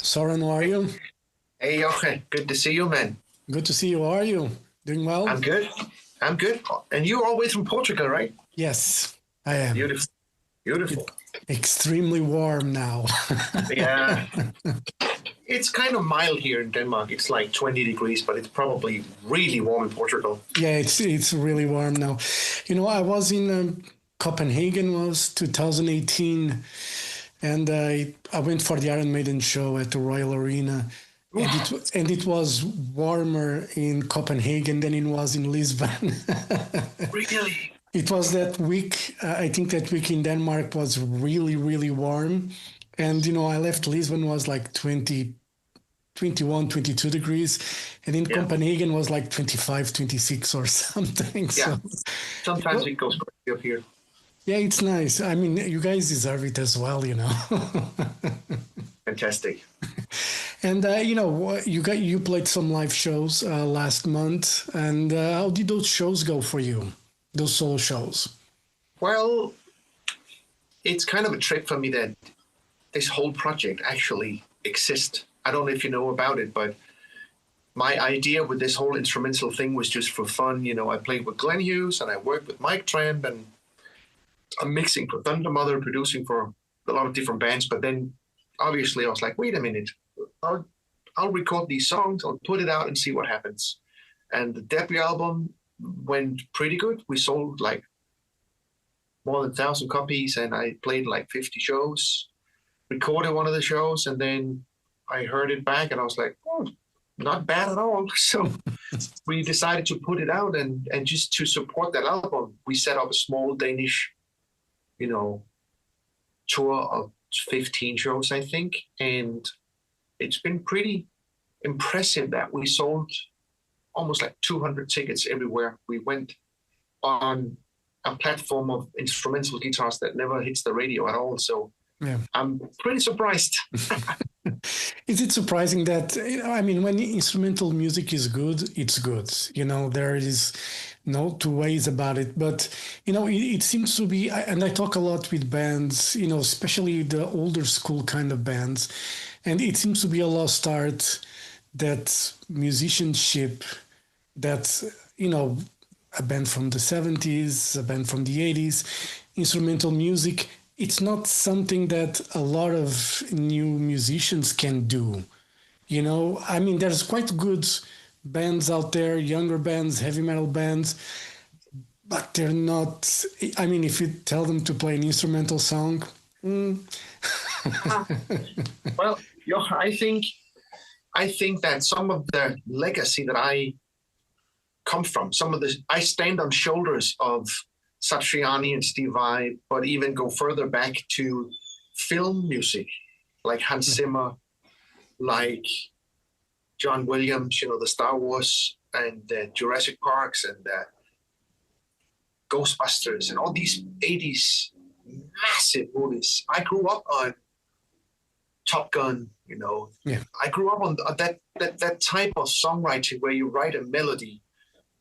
Soren, how are you? Hey, Jorge. Good to see you, man. Good to see you. How are you? Doing well? I'm good. I'm good. And you're always from Portugal, right? Yes, I am. Beautiful. Beautiful. Extremely warm now. Yeah. It's kind of mild here in Denmark. It's like 20 degrees, but it's probably really warm in Portugal. Yeah, it's really warm now. I was in Copenhagen, was 2018, and I went for the Iron Maiden show at the Royal Arena. And it was warmer in Copenhagen than it was in Lisbon. Really? It was that week. I think that week in Denmark was really, really warm. And, I left Lisbon was like 20, 21, 22 degrees. And in Copenhagen was like 25, 26 or something. Yeah. So, sometimes it goes crazy up here. Yeah, it's nice. I mean, you guys deserve it as well, Fantastic. And you played some live shows last month, and how did those shows go for you? Those solo shows? Well, it's kind of a trip for me that this whole project actually exists. I don't know if you know about it, but my idea with this whole instrumental thing was just for fun. I played with Glenn Hughes and I worked with Mike Tramp, and I'm mixing for Thunder Mother, producing for a lot of different bands. But then obviously I was like, wait a minute, I'll record these songs, I'll put it out and see what happens. And the debut album went pretty good. We sold like more than 1,000 copies, and I played like 50 shows, recorded one of the shows, and then I heard it back and I was like, oh, not bad at all. So we decided to put it out, and just to support that album, we set up a small Danish, tour of 15 shows, I think. And it's been pretty impressive that we sold almost like 200 tickets everywhere. We went on a platform of instrumental guitars that never hits the radio at all. So yeah. I'm pretty surprised. Is it surprising that, when instrumental music is good, it's good. There is no two ways about it. But, it seems to be, and I talk a lot with bands, especially the older school kind of bands, and it seems to be a lost art, that musicianship, that, a band from the 70s, a band from the 80s, instrumental music, it's not something that a lot of new musicians can do. There's quite good bands out there, younger bands, heavy metal bands, but they're not, if you tell them to play an instrumental song. Well, I think that some of the legacy that I come from, I stand on shoulders of Satriani and Steve Vai, but even go further back to film music, like Hans Zimmer, like John Williams, the Star Wars and the Jurassic Parks and the Ghostbusters and all these 80s massive movies. I grew up on Top Gun, I grew up on that type of songwriting where you write a melody,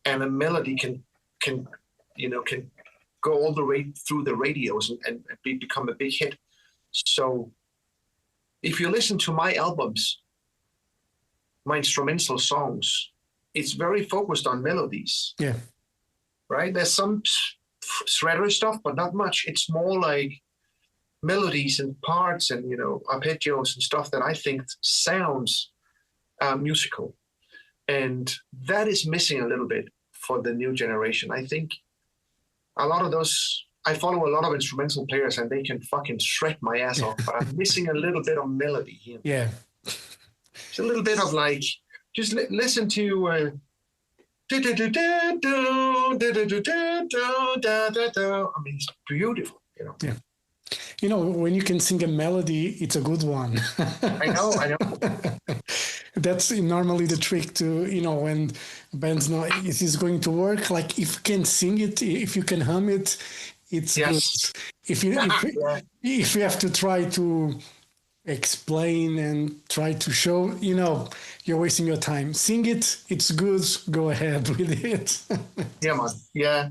and a melody can go all the way through the radios and become a big hit. So if you listen to my albums, my instrumental songs, it's very focused on melodies. Yeah. Right? There's some shredder stuff, but not much. It's more like melodies and parts and, arpeggios and stuff that I think sounds musical. And that is missing a little bit for the new generation. I think a lot of those, I follow a lot of instrumental players and they can fucking shred my ass off, but I'm missing a little bit of melody here. Yeah. It's a little bit of like, just listen to, I mean, it's beautiful, Yeah. When you can sing a melody, it's a good one. I know. That's normally the trick to, when bands know it is going to work. Like if you can sing it, if you can hum it, it's yes. good. If you have to try to explain and try to show, you're wasting your time. Sing it, it's good, go ahead with it. Yeah, man. Yeah.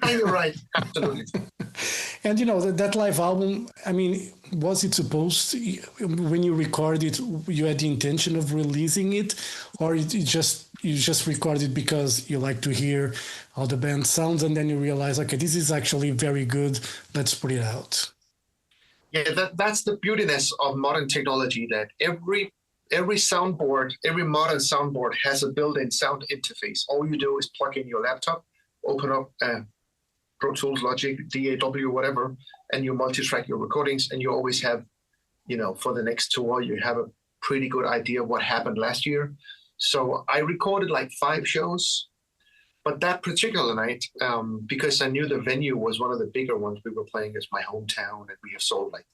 You're right. Absolutely. And that live album, I mean, was it supposed when you record it, you had the intention of releasing it, or you just record it because you like to hear how the band sounds, and then you realize, okay, this is actually very good, let's put it out. Yeah, that's the beautiness of modern technology, that every soundboard, every modern soundboard has a built-in sound interface. All you do is plug in your laptop, open up Pro Tools, Logic, DAW, whatever, and you multi-track your recordings, and you always have, for the next tour, you have a pretty good idea of what happened last year. So I recorded like 5 shows, but that particular night, because I knew the venue was one of the bigger ones we were playing, as my hometown, and we have sold like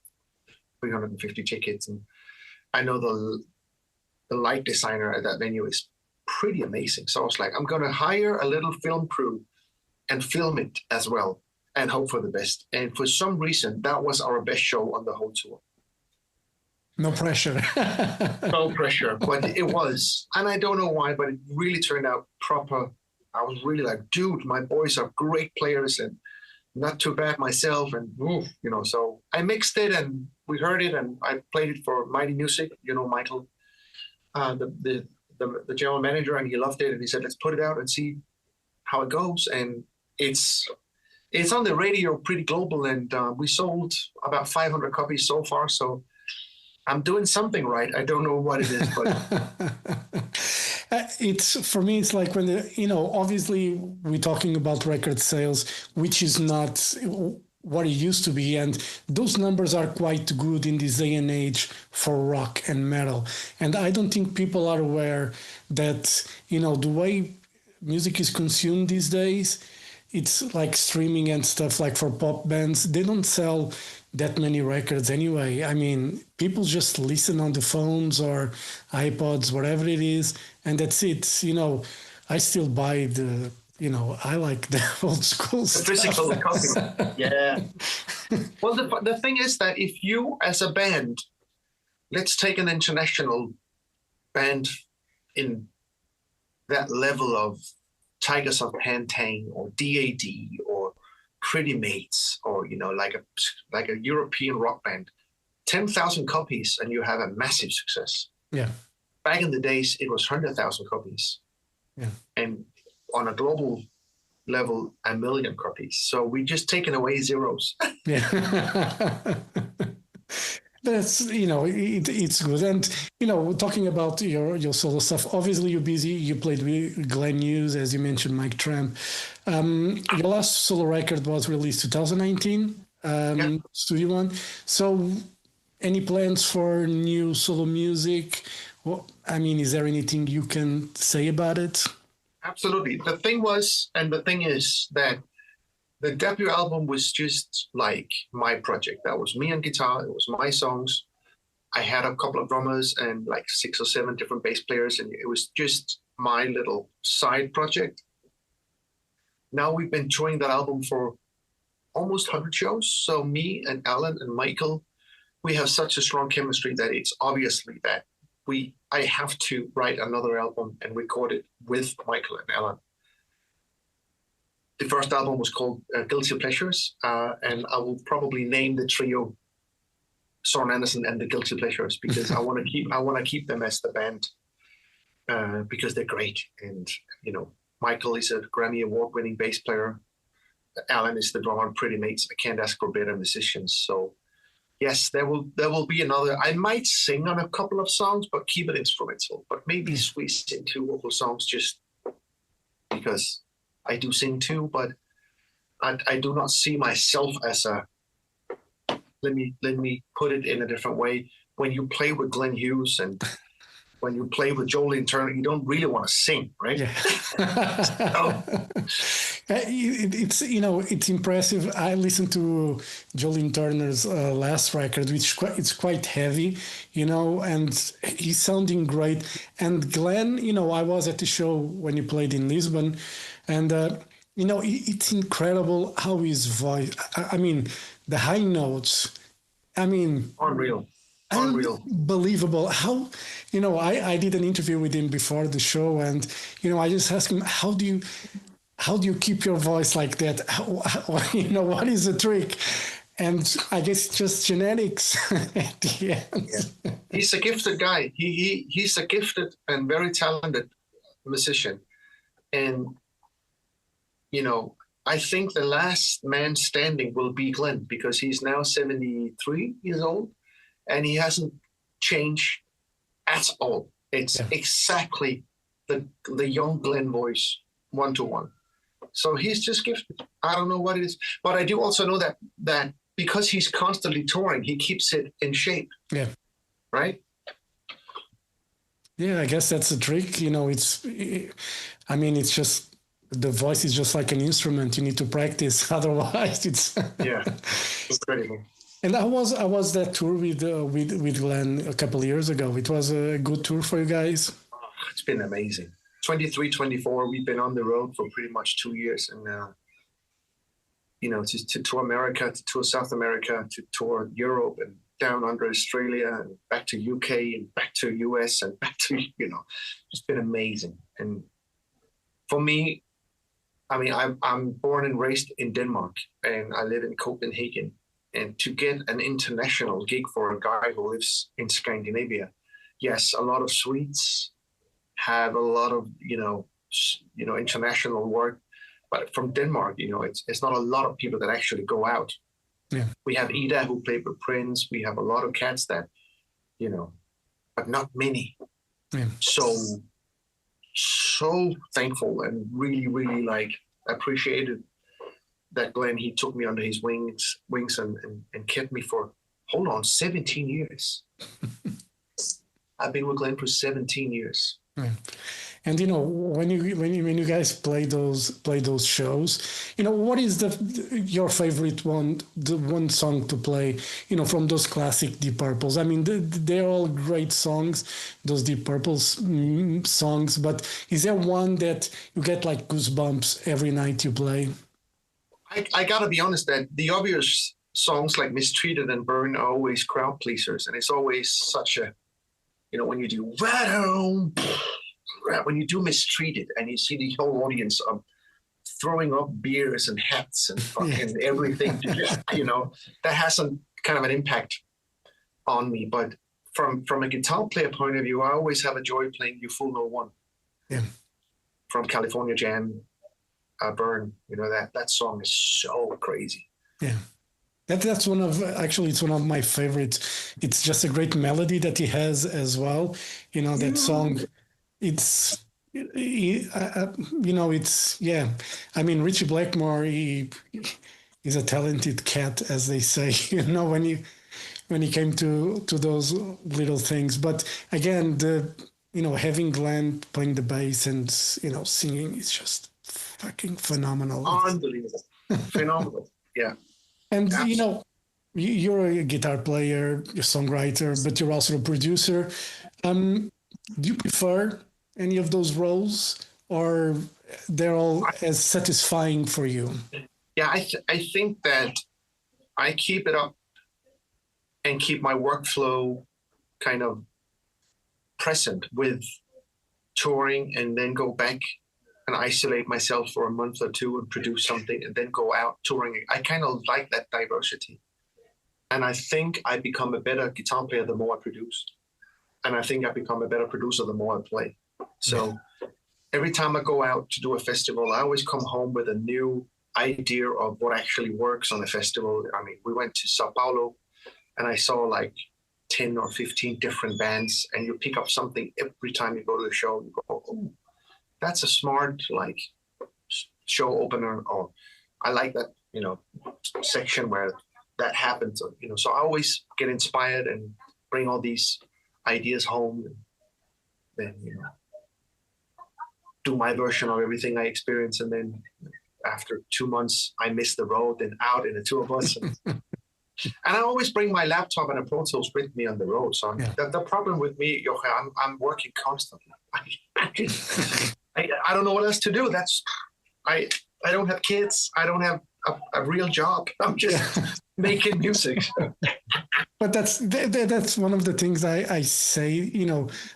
350 tickets, and I know the light designer at that venue is pretty amazing. So I was like, I'm going to hire a little film crew and film it as well and hope for the best. And for some reason, that was our best show on the whole tour. No pressure. No pressure, but it was. And I don't know why, but it really turned out proper. I was really like, dude, my boys are great players and not too bad myself. And, so I mixed it and we heard it, and I played it for Mighty Music, Michael, the general manager, and he loved it. And he said, let's put it out and see how it goes. And it's on the radio pretty global, and we sold about 500 copies so far. So I'm doing something right. I don't know what it is, but for me, it's like when obviously we're talking about record sales, which is not what it used to be, and those numbers are quite good in this day and age for rock and metal. And I don't think people are aware that the way music is consumed these days, it's like streaming and stuff. Like for pop bands, they don't sell that many records anyway. I mean, people just listen on the phones or iPods, whatever it is, and that's it. I still buy I like the old school stuff. Physical copy. Yeah. Well, the thing is that if you, as a band, let's take an international band in that level of Tigers of Pantang or DAD or Pretty Maids, or like a European rock band, 10,000 copies and you have a massive success. Yeah. Back in the days, it was 100,000 copies. Yeah. And on a global level, 1 million copies. So we just taken away zeros. Yeah. That's it's good. And talking about your solo stuff, obviously you're busy. You played with Glenn Hughes, as you mentioned, Mike Tramp. Your last solo record was released 2019, Yeah. Studio One. So any plans for new solo music? Well, I mean, is there anything you can say about it? Absolutely. The thing is that the debut album was just like my project. That was me on guitar. It was my songs. I had a couple of drummers and like 6 or 7 different bass players, and it was just my little side project. Now we've been touring that album for almost 100 shows. So me and Alan and Michael, we have such a strong chemistry that it's obviously that I have to write another album and record it with Michael and Alan. The first album was called Guilty Pleasures, and I will probably name the trio Soren Andersen and the Guilty Pleasures, because I want to keep them as the band, because they're great. And Michael is a Grammy Award-winning bass player. Alan is the drummer on Pretty Maids. I can't ask for better musicians. So yes, there will be another. I might sing on a couple of songs, but keep it instrumental. But maybe squeeze in 2 vocal songs, just because I do sing too. But I do not see myself as a. Let me put it in a different way. When you play with Glenn Hughes and when you play with Lynn Turner, you don't really want to sing, right? Yeah. So, it's impressive. I listened to Lynn Turner's last record, which it's quite heavy, and he's sounding great. And Glenn, I was at the show when he played in Lisbon, and it's incredible how his voice. I mean, the high notes. I mean, unreal. Unbelievable. How, I did an interview with him before the show, and, I just asked him, how do you keep your voice like that? What is the trick? and I guess just genetics at the end. Yeah. He's a gifted guy. He's a gifted and very talented musician. And, you know, I think the last man standing will be Glenn, because he's now 73 years old and he hasn't changed at all. It's exactly the young Glenn voice, 1-to-1. So he's just gifted. I don't know what it is, but I do also know that because he's constantly touring, he keeps it in shape. Yeah. Right? Yeah, I guess that's the trick. You know, it's just, the voice is just like an instrument. You need to practice, otherwise it's incredible. And I was that tour with Glenn a couple of years ago. It was a good tour for you guys. Oh, it's been amazing. 23, 24, we've been on the road for pretty much 2 years, and you know, to tour America, to tour South America, to tour Europe, and down under Australia, and back to UK, and back to US, and back to, you know, it's been amazing. And for me, I mean, I'm born and raised in Denmark, and I live in Copenhagen. And to get an international gig for a guy who lives in Scandinavia, yes, a lot of Swedes have a lot of, you know, international work, but from Denmark, you know, it's not a lot of people that actually go out. Yeah. We have Ida, who played with Prince. We have a lot of cats that, you know, but not many. Yeah. So thankful and really, really like appreciated that Glenn, he took me under his wings and kept me for, 17 years. I've been with Glenn for 17 years. Yeah. And you know, when you guys play those shows, you know, what is your favorite one, the one song to play, you know, from those classic Deep Purples? I mean, they're all great songs, those Deep Purples songs, but is there one that you get like goosebumps every night you play? I gotta be honest that the obvious songs like Mistreated and Burn are always crowd pleasers, and it's always such a, you know, when you do Mistreated and you see the whole audience throwing up beers and hats and fucking everything, you know, that has some kind of an impact on me. But from a guitar player point of view, I always have a joy playing You Fool No One. Yeah. From California Jam. Burn, you know, that song is so crazy. Yeah, that's one of, actually, it's one of my favorites. It's just a great melody that he has as well. You know, that song, it's, you know, it's, yeah. I mean, Richie Blackmore, he's a talented cat, as they say. You know, when he came to those little things. But again, you know, having Glenn playing the bass and, you know, singing is just fucking phenomenal. Unbelievable. Phenomenal. Yeah. And absolutely. You know, you're a guitar player, a songwriter, but you're also a producer. Do you prefer any of those roles, or they're all as satisfying for you? Yeah, I think that I keep it up and keep my workflow kind of present with touring, and then go back and isolate myself for a month or two and produce something, and then go out touring. I kind of like that diversity. And I think I become a better guitar player the more I produce. And I think I become a better producer the more I play. So every time I go out to do a festival, I always come home with a new idea of what actually works on a festival. I mean, we went to Sao Paulo and I saw like 10 or 15 different bands, and you pick up something every time you go to a show. You go, oh, that's a smart like show opener, or I like that, you know, section where that happens, you know. So I always get inspired and bring all these ideas home, and then, you know, do my version of everything I experience. And then after 2 months, I miss the road and out in the tour bus. And I always bring my laptop and a Pro Tools with me on the road. So the problem with me, Jorge, I'm working constantly. I don't know what else to do. I don't have kids. I don't have a real job. I'm just making music. but that's one of the things I say.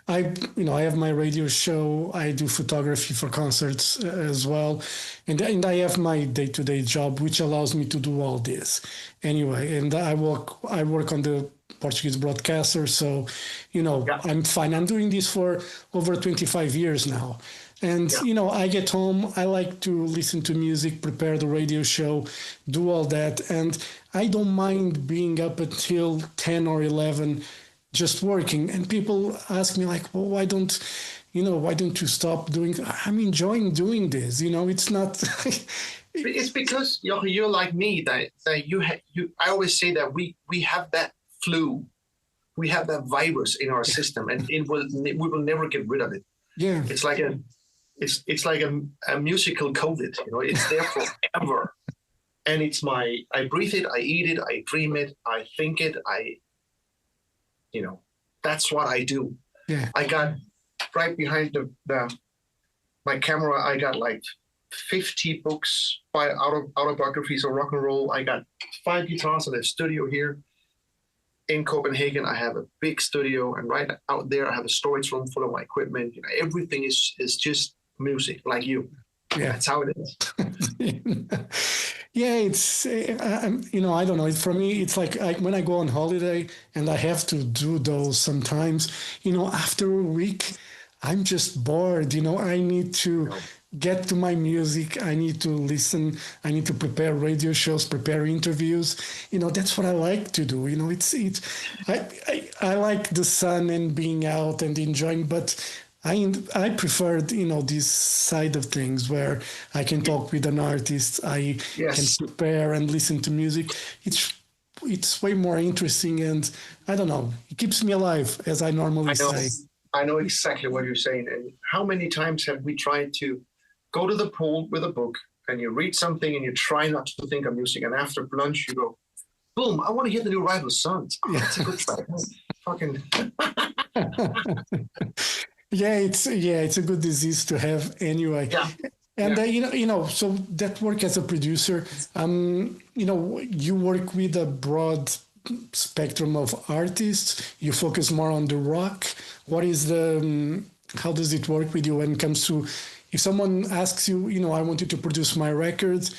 I have my radio show. I do photography for concerts as well, and I have my day-to-day job, which allows me to do all this anyway. And I work on the Portuguese broadcaster, so Yeah, I'm fine. I'm doing this for over 25 years now. And, yeah, I get home, I like to listen to music, prepare the radio show, do all that. And I don't mind being up until 10 or 11 just working. And people ask me, like, well, why don't you stop doing? I'm enjoying doing this. It's not. it's because you're like me that you. I always say that we have that flu, we have that virus in our system, and we will never get rid of it. Yeah. It's like a musical COVID. It's there forever, and I breathe it, I eat it, I dream it, I think it, that's what I do. Yeah. I got right behind my camera. I got like 50 books by autobiographies of rock and roll. I got 5 guitars in a studio here in Copenhagen. I have a big studio, and right out there I have a storage room full of my equipment. Everything is just music, like you. Yeah. That's how it is. Yeah, it's I don't know. For me, it's like when I go on holiday and I have to do those sometimes. After a week, I'm just bored. I need to get to my music. I need to listen. I need to prepare radio shows, prepare interviews. That's what I like to do. I like the sun and being out and enjoying, but I prefer, this side of things where I can talk with an artist. I Yes. can prepare and listen to music. It's way more interesting, and I don't know. It keeps me alive, as I normally say. I know exactly what you're saying. And how many times have we tried to go to the pool with a book and you read something and you try not to think of music, and after lunch you go, boom, I want to hear the new Rival Sons. Oh, that's a good track. Fucking. Yeah, it's a good disease to have anyway. Yeah. And so that work as a producer, you work with a broad spectrum of artists. You focus more on the rock. How does it work with you when it comes to, if someone asks you, I want you to produce my records,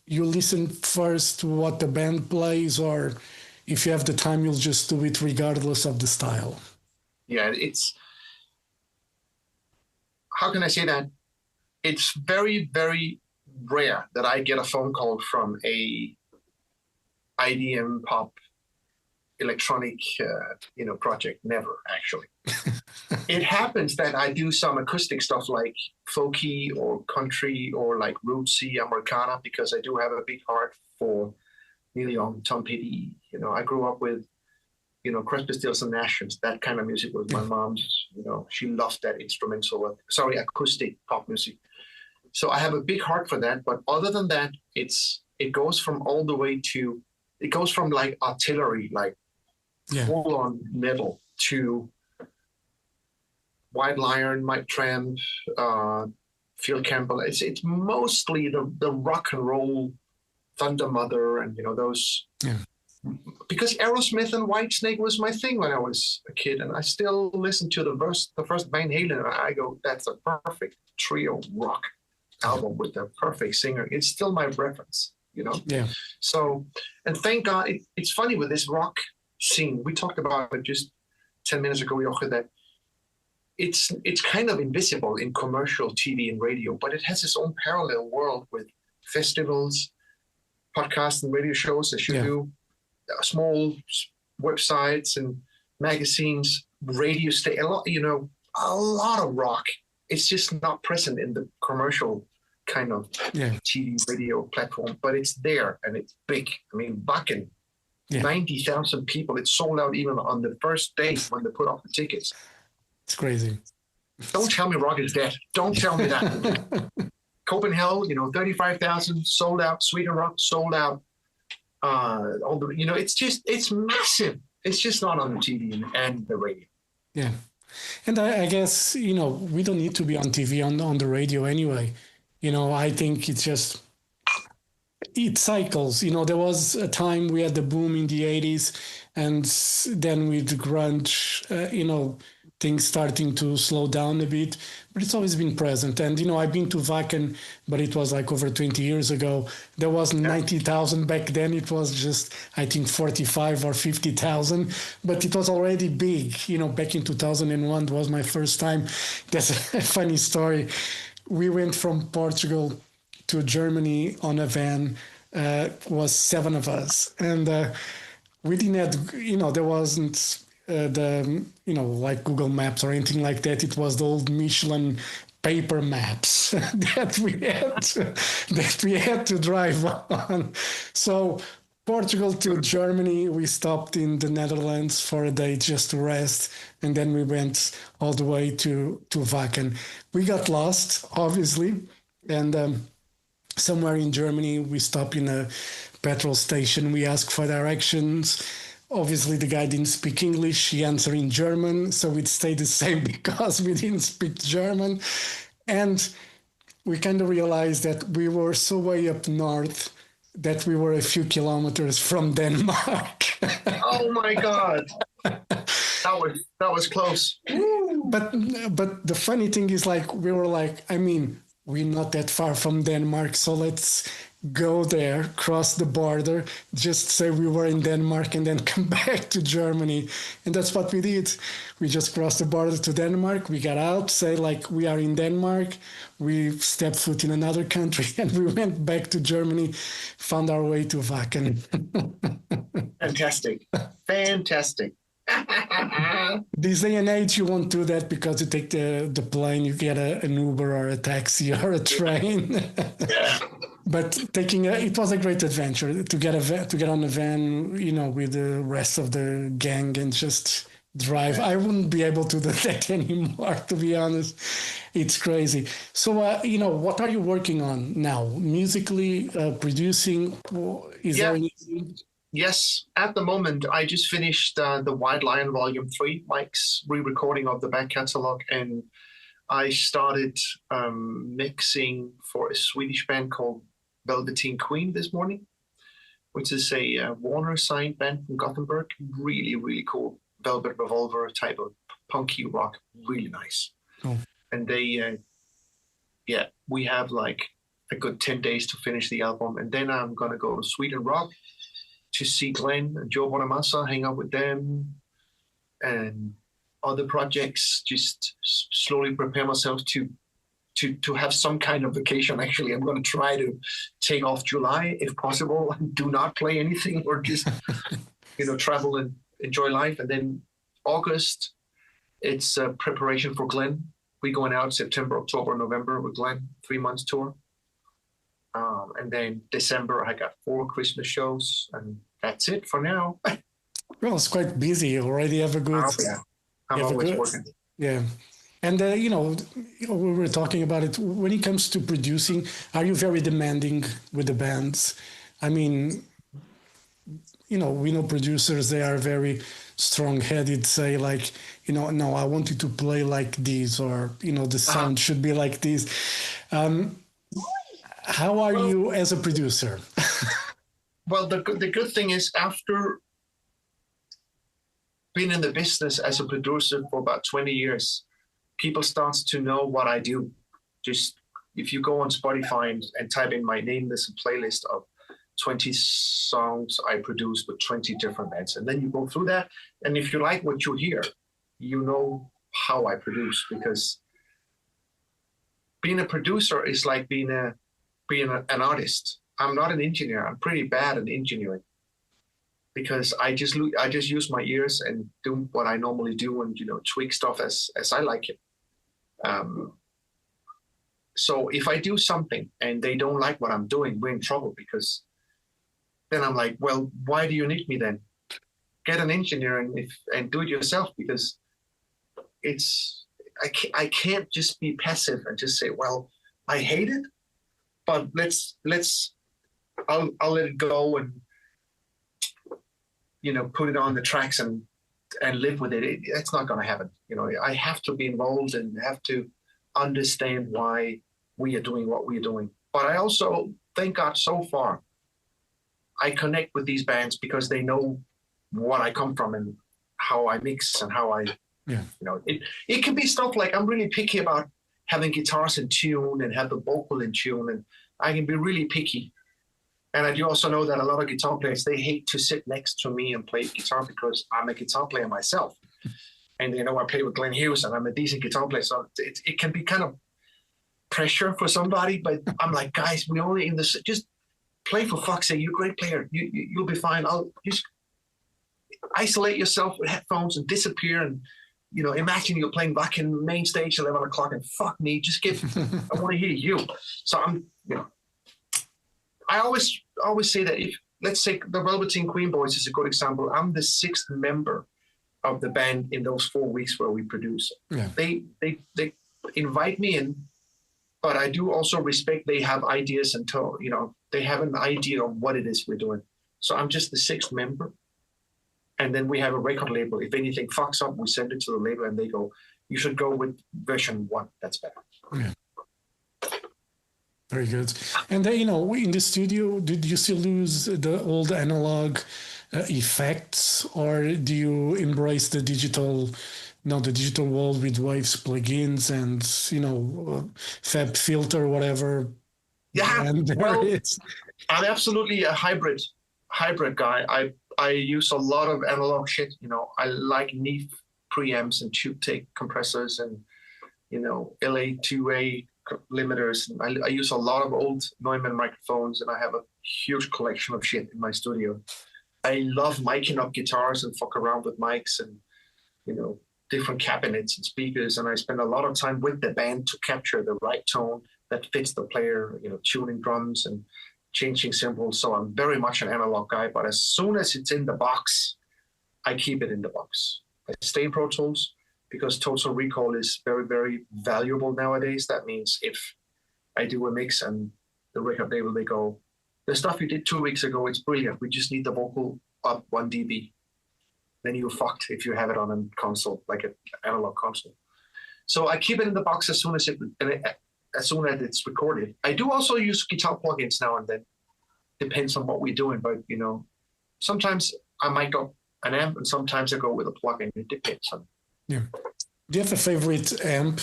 you listen first to what the band plays, or if you have the time, you'll just do it regardless of the style? Yeah, how can I say that? It's very, very rare that I get a phone call from a IDM pop electronic, project. Never, actually. It happens that I do some acoustic stuff like folky or country or like rootsy Americana, because I do have a big heart for Neil Young, Tom Petty. I grew up with Crosby, Stills and Nash. That kind of music was my mom's. She loved that acoustic pop music. So I have a big heart for that. But other than that, it goes from like artillery, like full on metal, to White Lion, Mike Tramp, Phil Campbell. It's mostly the rock and roll Thunder Mother and those. Yeah. Because Aerosmith and Whitesnake was my thing when I was a kid, and I still listen to the first Van Halen, and I go, that's a perfect trio rock album with the perfect singer. It's still my reference, Yeah. So, and thank God, it's funny with this rock scene. We talked about it just 10 minutes ago, Jorge, that it's kind of invisible in commercial TV and radio, but it has its own parallel world with festivals, podcasts, and radio shows that you do. Small websites and magazines, radio station, a lot of rock. It's just not present in the commercial kind of TV radio platform, but it's there and it's big. I mean, Wacken, 90,000 people. It sold out even on the first day when they put off the tickets. It's crazy. Don't tell me rock is dead. Don't tell me that. Copenhagen, 35,000 sold out. Sweden Rock sold out. It's massive. It's just not on the TV and the radio. Yeah. And I guess, we don't need to be on TV, on the radio anyway. I think it cycles. There was a time we had the boom in the 80s, and then with grunge, things starting to slow down a bit, but it's always been present. And, I've been to Wacken, but it was like over 20 years ago. There wasn't 90,000 back then. It was just, I think, 45 or 50,000, but it was already big. Back in 2001 was my first time. That's a funny story. We went from Portugal to Germany on a van, was 7 of us. And we didn't have, there wasn't like Google Maps or anything like that. It was the old Michelin paper maps that we had to drive on. So Portugal to Germany, we stopped in the Netherlands for a day just to rest, and then we went all the way to Wacken. We got lost, obviously, and somewhere in Germany, we stopped in a petrol station. We asked for directions. Obviously, the guy didn't speak English. He answered in German, so it stayed the same because we didn't speak German. And we kind of realized that we were so way up north that we were a few kilometers from Denmark. Oh my God. That was close. But the funny thing is, we were we're not that far from Denmark, so let's go there, cross the border, just say we were in Denmark, and then come back to Germany. And that's what we did. We just crossed the border to Denmark. We got out, say we are in Denmark. We stepped foot in another country, and we went back to Germany, found our way to Wacken. Fantastic. Fantastic. This day and age, you won't do that because you take the plane, you get an Uber or a taxi or a train. Yeah. But it was a great adventure to get on a van, with the rest of the gang and just drive. I wouldn't be able to do that anymore, to be honest. It's crazy. So, what are you working on now? Musically, producing? Is there anything? Yes, at the moment, I just finished the White Lion Volume 3, Mike's re-recording of the back catalog, and I started mixing for a Swedish band called Velveteen Queen this morning, which is a Warner signed band from Gothenburg. Really, really cool. Velvet Revolver type of punky rock. Really nice. Oh. And they, we have a good 10 days to finish the album. And then I'm going to go to Sweden Rock to see Glenn and Joe Bonamassa, hang out with them, and other projects, just slowly prepare myself to have some kind of vacation. Actually, I'm going to try to take off July if possible and do not play anything, or just, travel and enjoy life. And then August, it's preparation for Glenn. We're going out September, October, November with Glenn, 3 months tour. And then December, I got 4 Christmas shows, and that's it for now. Well, it's quite busy. You already have a good... yeah. I'm always working. Yeah. And, we were talking about it. When it comes to producing, are you very demanding with the bands? I mean, we know producers, they are very strong-headed, say no, I want you to play like this, or, the sound should be like this. How are you as a producer? Well, the good thing is, after being in the business as a producer for about 20 years, people start to know what I do. Just if you go on Spotify and type in my name, there's a playlist of 20 songs I produced with 20 different bands. And then you go through that. And if you like what you hear, you know how I produce, because being a producer is like being an artist. I'm not an engineer. I'm pretty bad at engineering, because I just use my ears and do what I normally do, and tweak stuff as I like it. So if I do something and they don't like what I'm doing, we're in trouble, because then I'm like, well, why do you need me then? Get an engineer and do it yourself, because I can't just be passive and just say, well, I hate it, but I'll let it go and put it on the tracks and live with it. It's not going to happen. I have to be involved and have to understand why we are doing what we are doing. But I also, thank God, so far, I connect with these bands because they know what I come from and how I mix and how I, Yeah. it can be stuff like I'm really picky about having guitars in tune and have the vocal in tune, and I can be really picky. And I do also know that a lot of guitar players, they hate to sit next to me and play guitar because I'm a guitar player myself. And, I play with Glenn Hughes and I'm a decent guitar player. So it can be kind of pressure for somebody, but I'm like, guys, we only in this, just play for fuck's sake. You're a great player. You'll be fine. I'll just isolate yourself with headphones and disappear and, imagine you're playing back in main stage 11 o'clock and fuck me, I want to hear you. So I always say that if, let's say the Velveteen Queen Boys is a good example. I'm the sixth member of the band in those 4 weeks where we produce. Yeah. They invite me in, but I do also respect they have ideas and they have an idea of what it is we're doing. So I'm just the sixth member. And then we have a record label. If anything fucks up, we send it to the label and they go, you should go with version 1. That's better. Yeah. Very good. And then, in the studio, did you still use the old analog effects, or do you embrace the digital world with Waves plugins and, Fab Filter, whatever? Yeah, well, I'm absolutely a hybrid guy. I use a lot of analog shit. I like Neve preamps and tube take compressors and, LA2A limiters. I use a lot of old Neumann microphones, and I have a huge collection of shit in my studio. I love miking up guitars and fuck around with mics and, different cabinets and speakers. And I spend a lot of time with the band to capture the right tone that fits the player, tuning drums and changing cymbals. So I'm very much an analog guy, but as soon as it's in the box, I keep it in the box. I stay in Pro Tools because total recall is very, very valuable nowadays. That means if I do a mix and the record label, they go, the stuff you did 2 weeks ago, it's brilliant. We just need the vocal up 1 dB. Then you're fucked if you have it on a console, like an analog console. So I keep it in the box as soon as it's recorded. I do also use guitar plugins now and then. Depends on what we're doing, but sometimes I might go an amp and sometimes I go with a plugin. It depends on. Yeah. Do you have a favorite amp?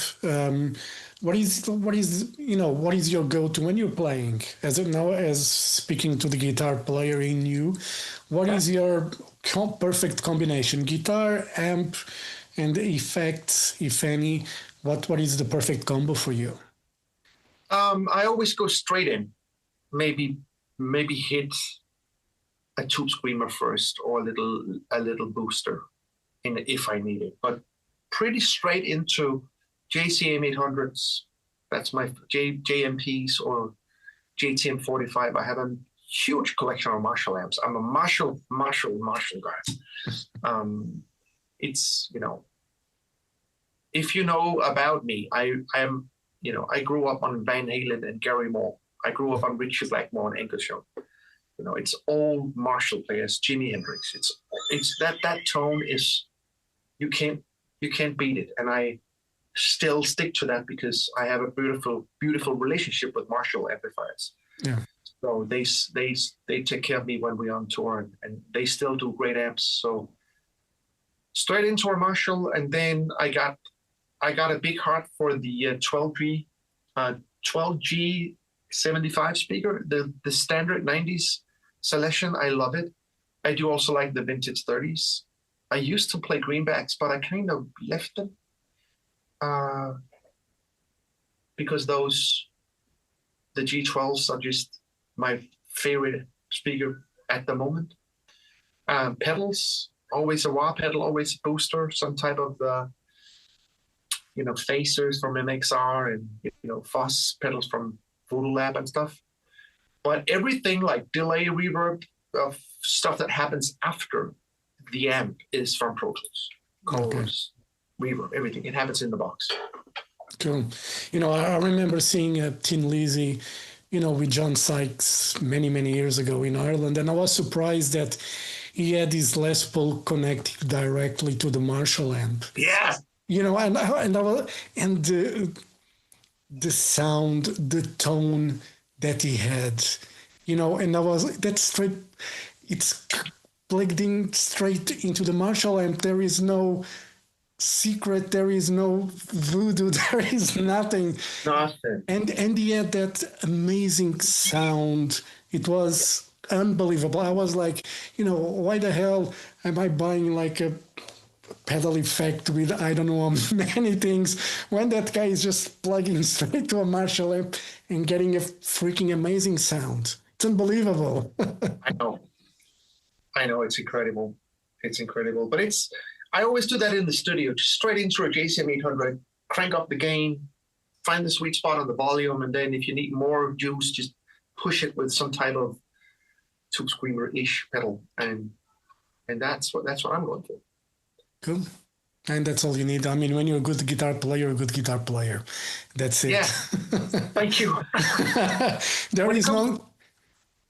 What is your go-to when you're playing? As speaking to the guitar player in you, what is your perfect combination? Guitar, amp, and effects, if any. What is the perfect combo for you? I always go straight in. Maybe hit a tube screamer first or a little booster, if I need it. But pretty straight into JCM 800s. That's my JMPs or JTM 45. I have a huge collection of Marshall amps. I'm a Marshall guy. It's if you know about me, I grew up on Van Halen and Gary Moore. I grew up on Richie Blackmore and Anchorshot. It's all Marshall players, Jimi Hendrix. It's that tone is you can't beat it, and I still stick to that because I have a beautiful relationship with Marshall amplifiers. Yeah. So they take care of me when we're on tour, and they still do great amps. So straight into our Marshall, and then I got a big heart for the 12G 75 speaker, the standard 90s selection. I love it. I do also like the vintage 30s. I used to play greenbacks, but I kind of left them because the G12s are just my favorite speaker at the moment. Pedals, always a wah pedal, always a booster, some type of phasers from MXR and Foss pedals from Voodoo Lab and stuff. But everything like delay, reverb, stuff that happens after the amp is from Pro Tools. Chorus, reverb, everything. It happens in the box. Cool. I remember seeing Tin Lizzy, with John Sykes many, many years ago in Ireland, and I was surprised that he had his Les Paul connected directly to the Marshall amp. Yeah. And the sound, the tone that he had, and I was, that's straight, it's plugged in straight into the Marshall amp. There is no secret, there is no voodoo, there is nothing. Nothing. And he had that amazing sound. It was unbelievable. I was like, why the hell am I buying like a pedal effect with I don't know how many things when that guy is just plugging straight to a Marshall amp and getting a freaking amazing sound? It's unbelievable. I know, it's incredible. It's incredible. But I always do that in the studio, just straight into a JCM 800, crank up the gain, find the sweet spot on the volume, and then if you need more juice, just push it with some type of tube screamer-ish pedal, and that's what I'm going for. Cool. And that's all you need. I mean, when you're a good guitar player, you're a good guitar player. That's it. Yeah. Thank you.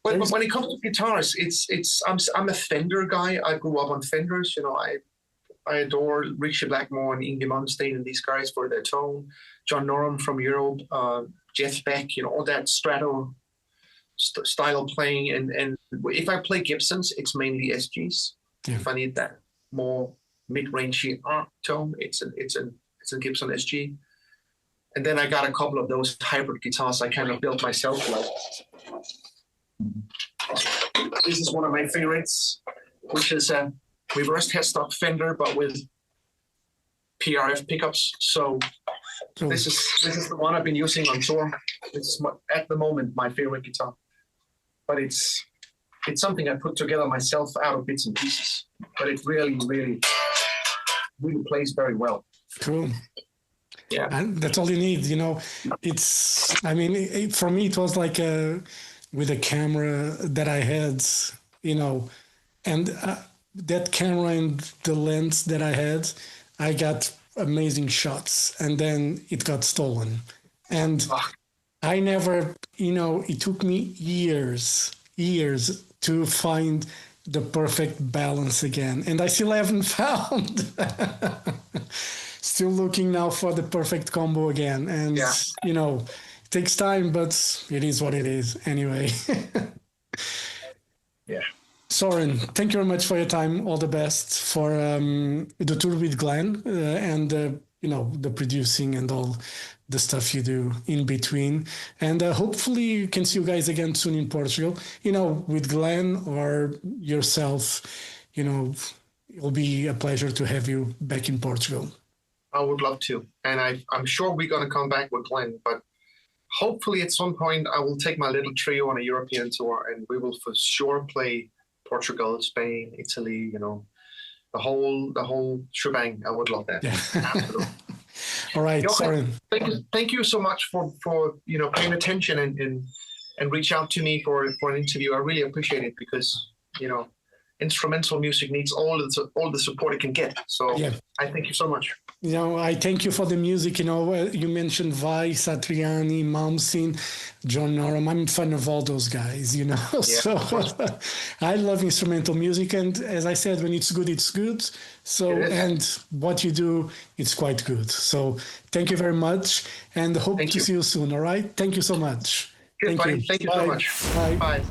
When it comes to guitars, I'm a Fender guy. I grew up on Fenders. I adore Richie Blackmore and Inge Mustaine and these guys for their tone. John Norum from Europe, Jeff Beck, all that Strato style playing. And if I play Gibsons, it's mainly SGs. Yeah. If I need that more mid-rangey tone, it's a Gibson SG. And then I got a couple of those hybrid guitars I kind of built myself. This is one of my favorites, which is a reversed headstock Fender, but with PRF pickups. So this is the one I've been using on tour. This is at the moment my favorite guitar, but it's something I put together myself out of bits and pieces. But it really, really, really plays very well. Cool. Yeah, and that's all you need. For me, it was like with a camera that I had, and that camera and the lens that I had, I got amazing shots, and then it got stolen. And I never, it took me years to find the perfect balance again. And I still haven't found. Still looking now for the perfect combo again. And, it takes time, but it is what it is anyway. Yeah. Soren, thank you very much for your time. All the best for the tour with Glenn and the producing and all the stuff you do in between. And hopefully you can see you guys again soon in Portugal. With Glenn or yourself, it'll be a pleasure to have you back in Portugal. I would love to. And I'm sure we're going to come back with Glenn, but hopefully at some point I will take my little trio on a European tour and we will for sure play Portugal, Spain, Italy, the whole shebang. I would love that. Yeah. Absolutely. All right, Soren. Thank you so much for paying attention and reach out to me for an interview. I really appreciate it because instrumental music needs all the support it can get. So yeah. I thank you so much. I thank you for the music. You mentioned Vice, Satriani, Malmsteen, John Norum. I'm a fan of all those guys, Yeah, so I love instrumental music. And as I said, when it's good, it's good. So, and what you do, it's quite good. So thank you very much and hope to see you soon. All right. Thank you so much. Thank you so much. Bye. Bye.